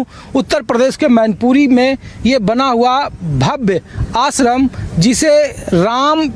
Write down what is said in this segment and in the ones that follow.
हूँ उत्तर प्रदेश के मैनपुरी में ये बना हुआ भव्य आश्रम, जिसे राम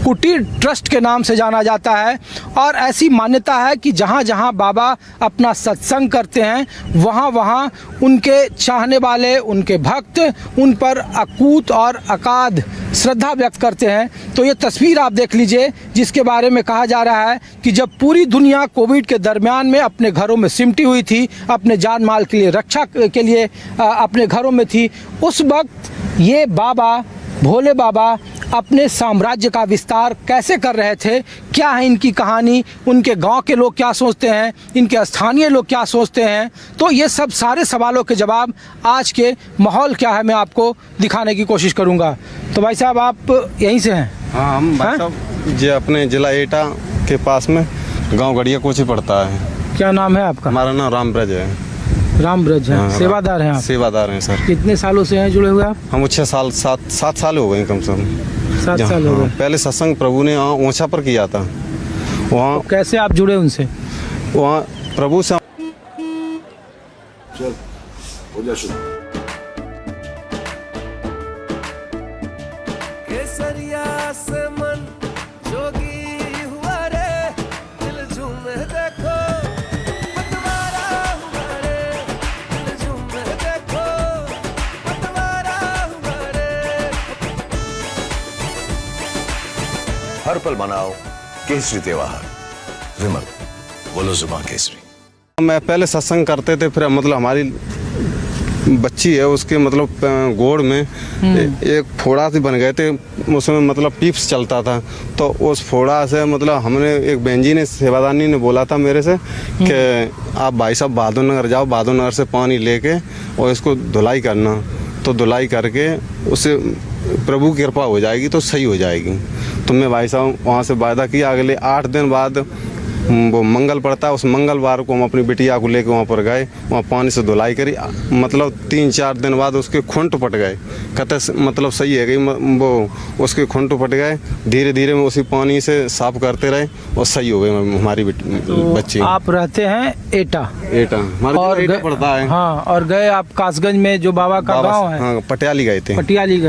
कुटीर ट्रस्ट के नाम से जाना जाता है। और ऐसी मान्यता है कि जहाँ जहाँ बाबा अपना सत्संग करते हैं वहाँ वहाँ उनके चाहने वाले, उनके भक्त उन पर अकूत और अगाध श्रद्धा व्यक्त करते हैं। तो ये तस्वीर आप देख लीजिए, जिसके बारे में कहा जा रहा है कि जब पूरी दुनिया कोविड के दरमियान में अपने घरों में सिमटी हुई थी, अपने जान माल के लिए रक्षा के लिए अपने घरों में थी, उस वक्त ये बाबा, भोले बाबा अपने साम्राज्य का विस्तार कैसे कर रहे थे, क्या है इनकी कहानी, उनके गांव के लोग क्या सोचते हैं, इनके स्थानीय लोग क्या सोचते हैं, तो ये सब सारे सवालों के जवाब आज के माहौल क्या है मैं आपको दिखाने की कोशिश करूंगा। तो भाई साहब आप यहीं से हैं? हाँ, हम भाई साहब ये अपने जिला एटा के पास में गांव गड़िया कोची पड़ता है। क्या नाम है आपका? हमारा नाम रामब्रज है। रामब्रज है। हाँ, सेवादार हैं आप? सेवादार हैं सर। कितने सालों से हैं जुड़े हुए आप? हम 7 साल हो गए कम से कम। 7 साल हो गए। पहले सत्संग प्रभु ने वहाँ ओछा पर किया था। वहाँ तो कैसे आप जुड़े उनसे? वहाँ प्रभु से चल हो जा शुरू। केसरिया से मन जोगी हुआ रे, दिल झूमे देखो पतवारा हुआ रे, दिल झूमे देखो पतवारा हुआ रे। हर पल मनाओ केसरी त्योहार। विमल बोलो जुबान केसरी। मैं पहले सत्संग करते थे, फिर मतलब हमारी बच्ची है उसके मतलब गोड़ में एक फोड़ा सी बन गए थे, उसमें मतलब टिप्स चलता था। तो उस फोड़ा से मतलब हमने एक बहन जी ने, सेवादानी ने बोला था मेरे से कि आप भाई साहब बहादुर नगर जाओ, बहादुर नगर से पानी लेके और इसको धुलाई करना। तो धुलाई करके उससे प्रभु की कृपा हो जाएगी तो सही हो जाएगी। तो मैं भाई साहब वहाँ से वायदा किया, अगले 8 दिन बाद वो मंगल पड़ता है, उस मंगलवार को हम अपनी बिटिया को लेकर वहाँ पर गए, वहाँ पानी से धुलाई करी। मतलब 3-4 दिन बाद उसके खुंट पट गए, कहते मतलब सही है गई वो, उसके खुंट पट गए। धीरे धीरे में उसी पानी से साफ करते रहे और सही हो गए हमारी बच्ची। आप रहते हैं एटा? एटा हमारे एटा पड़ता है। हाँ, और गए आप कासगंज में जो बाबा का गांव है? हाँ, पटियाली गए थे। पटियाली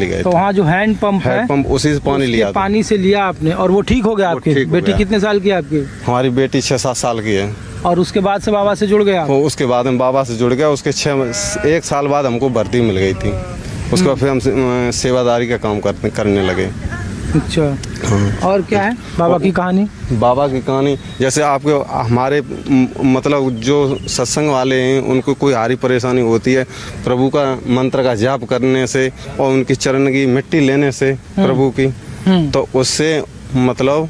गए। तो वहाँ जो हैंड पंप है, उसी से पानी लिया, पानी से लिया आपने, और वो ठीक हो गया? आपकी बेटी कितने साल की है आपकी? हमारी बेटी 6-7 साल की है। और उसके बाद से बाबा से जुड़ गया? उसके बाद हम बाबा से जुड़ गया। उसके 1 साल बाद हमको भर्ती मिल गई थी। उसके बाद फिर हम सेवादारी का काम करने लगे। अच्छा। हाँ। और क्या है बाबा की कहानी? बाबा की कहानी जैसे आपके हमारे मतलब जो सत्संग वाले हैं उनको कोई हारी परेशानी होती है, प्रभु का मंत्र का जाप करने से और उनकी चरण की मिट्टी लेने से प्रभु की, तो उससे मतलब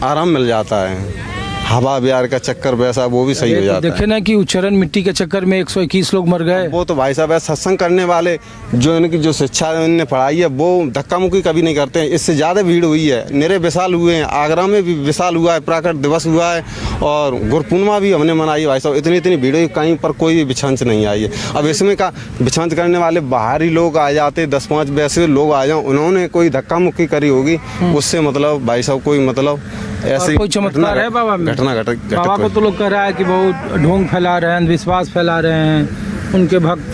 आराम मिल जाता है। हवा बिहार का चक्कर वैसा वो भी सही हो जाता है। देखे ना कि उच्चरण मिट्टी के चक्कर में 121 लोग मर गए। वो तो भाई साहब है, सत्संग करने वाले जो इनकी जो शिक्षा इनने पढ़ाई है वो धक्का मुक्की कभी नहीं करते हैं। इससे ज़्यादा भीड़ हुई है, निरे विशाल हुए हैं, आगरा में भी विशाल हुआ है, प्राकट दिवस हुआ है और गुरुपूर्णिमा भी हमने मनाई है। भाई साहब इतनी भीड़ हुई, कहीं पर कोई भी बिछांच नहीं आई है। अब इसमें का बिछांच करने वाले बाहरी लोग आ जाते, 10-5 वैसे लोग आ जाओ, उन्होंने कोई धक्का मुक्की करी होगी, उससे मतलब भाई साहब कोई मतलब ऐसी कोई चमत्कार है बाबा में? बाबा को तो लोग कह रहा है कि बहुत ढोंग फैला रहे हैं, विश्वास फैला रहे हैं, उनके भक्त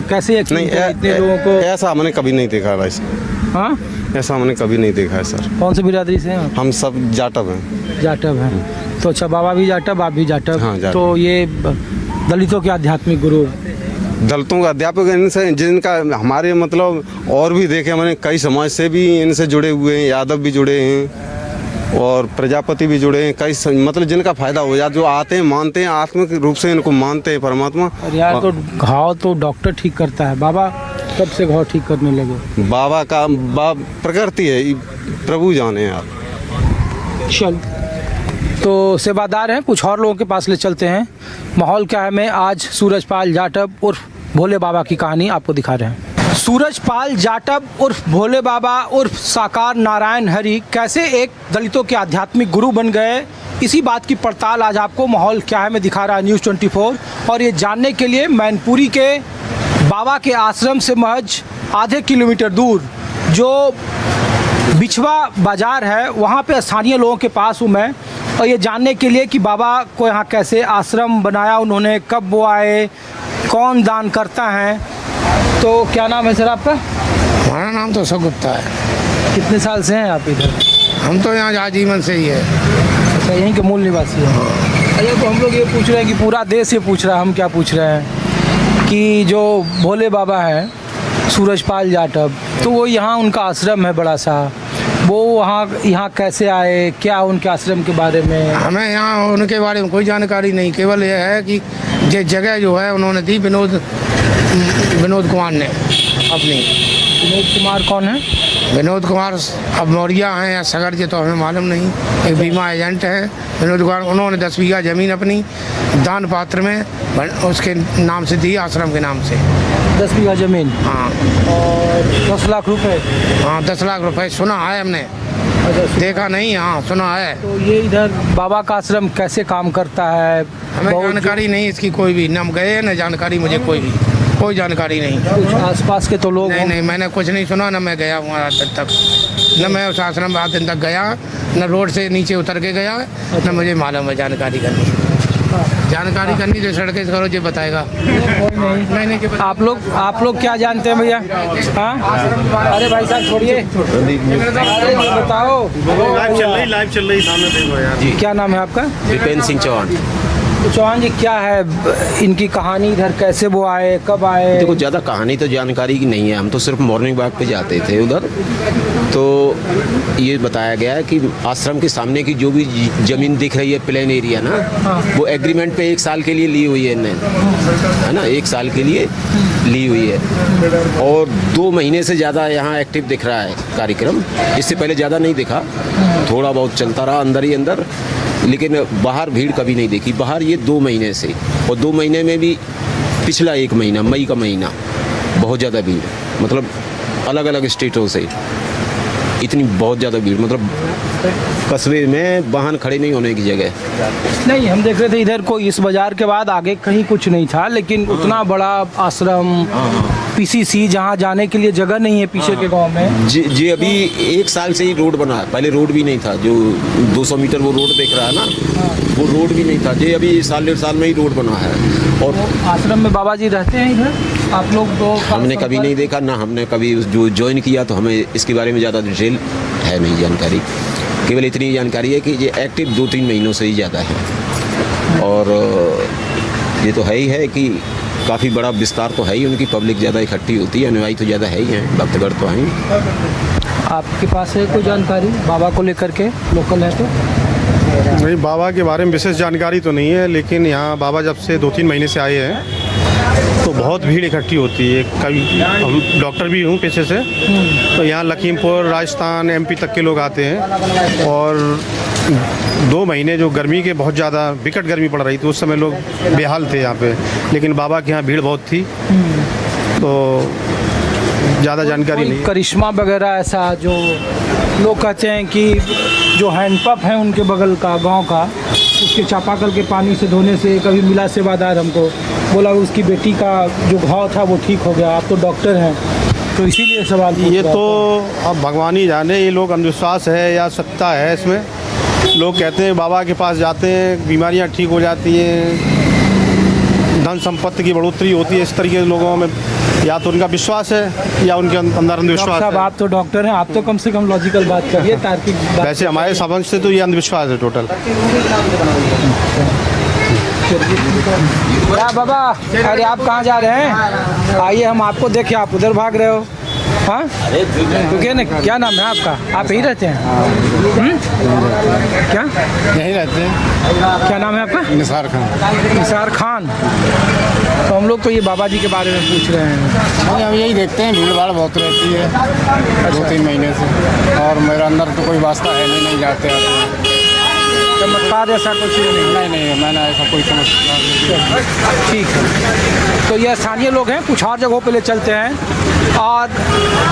कैसे नहीं इतने लोगों को? ऐसा हमने कभी नहीं देखा भाई। हाँ, ऐसा हमने कभी नहीं देखा है सर। कौन सी बिरादरी से हैं? हम सब जाटव हैं। जाटव हैं। तो अच्छा, बाबा भी जाटव, आप भी जाटव? हाँ, जाटव। तो ये दलितों के आध्यात्मिक गुरु, दलितों का अध्यापक इनसे, जिनका हमारे मतलब और भी देखे मैंने, कई समाज से भी इनसे जुड़े हुए हैं, यादव भी जुड़े हैं और प्रजापति भी जुड़े हैं, कई मतलब जिनका फायदा हो जाता, जो आते हैं मानते हैं, आत्मिक रूप से इनको मानते हैं परमात्मा। और यार तो घाव तो डॉक्टर ठीक करता है, बाबा कब से घाव ठीक करने लगे? बाबा का प्रकृति है, प्रभु जाने आप। चल, तो सेवादार हैं, कुछ और लोगों के पास ले चलते हैं। माहौल क्या है, मैं आज सूरजपाल जाटव उर्फ भोले बाबा की कहानी आपको दिखा रहे हैं। सूरजपाल जाटव उर्फ भोले बाबा उर्फ साकार नारायण हरि कैसे एक दलितों के आध्यात्मिक गुरु बन गए, इसी बात की पड़ताल आज आपको माहौल क्या है में दिखा रहा है न्यूज़ 24। और ये जानने के लिए मैनपुरी के बाबा के आश्रम से महज आधे किलोमीटर दूर जो बिछवा बाजार है, वहाँ पे स्थानीय लोगों के पास हूँ मैं, और ये जानने के लिए कि बाबा को यहाँ कैसे आश्रम बनाया उन्होंने, कब वो आए, कौन दान करता है। तो क्या नाम है सर आपका? हमारा नाम तो अशोक गुप्ता है। कितने साल से हैं आप इधर? हम तो यहाँ आजीवन से ही है। अच्छा, यहीं के मूल निवासी हैं। अच्छा, तो हम लोग ये पूछ रहे हैं कि पूरा देश ये पूछ रहा है, हम क्या पूछ रहे हैं कि जो भोले बाबा हैं सूरजपाल जाटव, तो वो यहाँ उनका आश्रम है बड़ा सा, वो यहाँ कैसे आए, क्या उनके आश्रम के बारे में? हमें यहाँ उनके बारे में कोई जानकारी नहीं, केवल यह है कि ये जगह जो है उन्होंने दी विनोद कुमार ने अपनी। विनोद कुमार कौन है? विनोद कुमार अब मौर्या हैं या सगर जी तो हमें मालूम नहीं, एक बीमा एजेंट है विनोद कुमार। उन्होंने 10 बीघा ज़मीन अपनी दान पात्र में उसके नाम से दी, आश्रम के नाम से। 10 बीघा ज़मीन? हाँ। और 10 लाख रुपए? हाँ, 10 लाख रुपए सुना है हमने, अच्छा, देखा नहीं, हाँ सुना है। तो ये इधर बाबा का आश्रम कैसे काम करता है? हमें बहुत जानकारी नहीं इसकी कोई भी, न गए न जानकारी मुझे कोई जानकारी नहीं। कुछ आसपास के तो लोग नहीं नहीं, मैंने कुछ नहीं सुना, न मैं गया हूँ आज तक, न मैं उस आश्रम में आज दिन तक गया, न रोड से नीचे उतर के गया, न मुझे मालूम है जानकारी करनी जो सड़कें करो जो बताएगा। नहीं आप लोग क्या जानते हैं भैया? हाँ, अरे भाई साहब छोड़िए, अरे बताओ लाइव चल रही सामने देखो यार। क्या नाम है आपका? दीपेंद्र सिंह चौहान। तो चौहान जी, क्या है इनकी कहानी? इधर कैसे वो आए, कब आए? देखो, ज़्यादा कहानी तो जानकारी की नहीं है, हम तो सिर्फ मॉर्निंग वॉक पे जाते थे उधर। तो ये बताया गया है कि आश्रम के सामने की जो भी ज़मीन दिख रही है प्लेन एरिया ना, वो एग्रीमेंट पे 1 साल के लिए ली हुई है इन्हें, है ना, 1 साल के लिए ली हुई है। और 2 महीने से ज़्यादा यहाँ एक्टिव दिख रहा है कार्यक्रम। इससे पहले ज़्यादा नहीं दिखा, थोड़ा बहुत चलता रहा अंदर ही अंदर, लेकिन बाहर भीड़ कभी नहीं देखी। बाहर ये 2 महीने से, और 2 महीने में भी पिछला 1 महीना, मई का महीना, बहुत ज़्यादा भीड़, मतलब अलग अलग स्टेटों से इतनी बहुत ज़्यादा भीड़, मतलब कस्बे में वाहन खड़े नहीं होने की जगह। नहीं, हम देख रहे थे इधर को इस बाजार के बाद आगे कहीं कुछ नहीं था, लेकिन उतना बड़ा आश्रम, पीसीसी, जहाँ जाने के लिए जगह नहीं है पीछे के गांव में। जी अभी 1 साल से ही रोड बना है, पहले रोड भी नहीं था। जो 200 मीटर वो रोड देख रहा है ना, वो रोड भी नहीं था जी, अभी 1 साल 1.5 साल में ही रोड बना है। और आश्रम में बाबा जी रहते हैं इधर? आप लोग तो हमने कभी नहीं देखा ना, हमने कभी जो ज्वाइन किया, तो हमें इसके बारे में ज़्यादा डिटेल है नहीं जानकारी। केवल इतनी जानकारी है कि ये एक्टिव 2-3 महीनों से ही ज़्यादा है। और ये तो है ही है कि काफ़ी बड़ा विस्तार तो है ही, उनकी पब्लिक ज़्यादा इकट्ठी होती है, अनुयायी तो ज़्यादा है ही हैं, भक्तगण तो हैं। आपके पास है कोई जानकारी बाबा को लेकर के, लोकल है तो? नहीं, बाबा के बारे में विशेष जानकारी तो नहीं है, लेकिन यहाँ बाबा जब से 2-3 महीने से आए हैं तो बहुत भीड़ इकट्ठी होती है। कभी हम डॉक्टर भी हूँ पेशे से, तो यहाँ लखीमपुर, राजस्थान, MP तक के लोग आते हैं। और 2 महीने जो गर्मी के बहुत ज़्यादा विकट गर्मी पड़ रही थी, उस समय लोग बेहाल थे यहाँ पे, लेकिन बाबा के यहाँ भीड़ बहुत थी, तो ज़्यादा जानकारी नहीं। करिश्मा वगैरह ऐसा जो लोग कहते हैं कि जो हैंडपंप है उनके बगल का गांव का, उसके चापाकल के पानी से धोने से कभी मिला सेवादार हमको बोला उसकी बेटी का जो घाव था वो ठीक हो गया। आप तो डॉक्टर हैं, तो इसीलिए सवाल ये तो अब भगवान ही जाने, ये लोग अंधविश्वास है या सत्ता है इसमें। लोग कहते हैं बाबा के पास जाते हैं, बीमारियां ठीक हो जाती हैं, धन संपत्ति की बढ़ोतरी होती है, इस तरीके के लोगों में या तो उनका विश्वास है या उनके अंदर अंधविश्वास है। आप तो डॉक्टर हैं, आप तो कम से कम लॉजिकल बात करिए, तार्किक बात। वैसे हमारे समझ से तो ये अंधविश्वास है टोटल। क्या बाबा, अरे आप कहाँ जा रहे हैं? आइए, हम आपको देखे आप उधर भाग रहे हो। हाँ, रुकिए ना, क्या नाम है आपका? आप यहीं रहते हैं? क्या यहीं रहते हैं। क्या नाम है आपका? निसार खान। निसार खान। तो हम लोग तो ये बाबा जी के बारे में पूछ रहे हैं। हम यही देखते हैं, भीड़ भाड़ बहुत रहती है 2-3 महीने से, और मेरे अंदर तो कोई वास्ता है नहीं जाते आते हैं। चमत्कार ऐसा कुछ नहीं, मैंने ऐसा कोई चमत्कार नहीं। ठीक है, तो ये स्थानीय लोग हैं, कुछ और जगहों पे ले चलते हैं और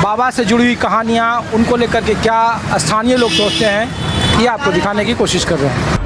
बाबा से जुड़ी हुई कहानियाँ, उनको लेकर के क्या स्थानीय लोग सोचते हैं, ये आपको दिखाने की कोशिश कर रहे हैं।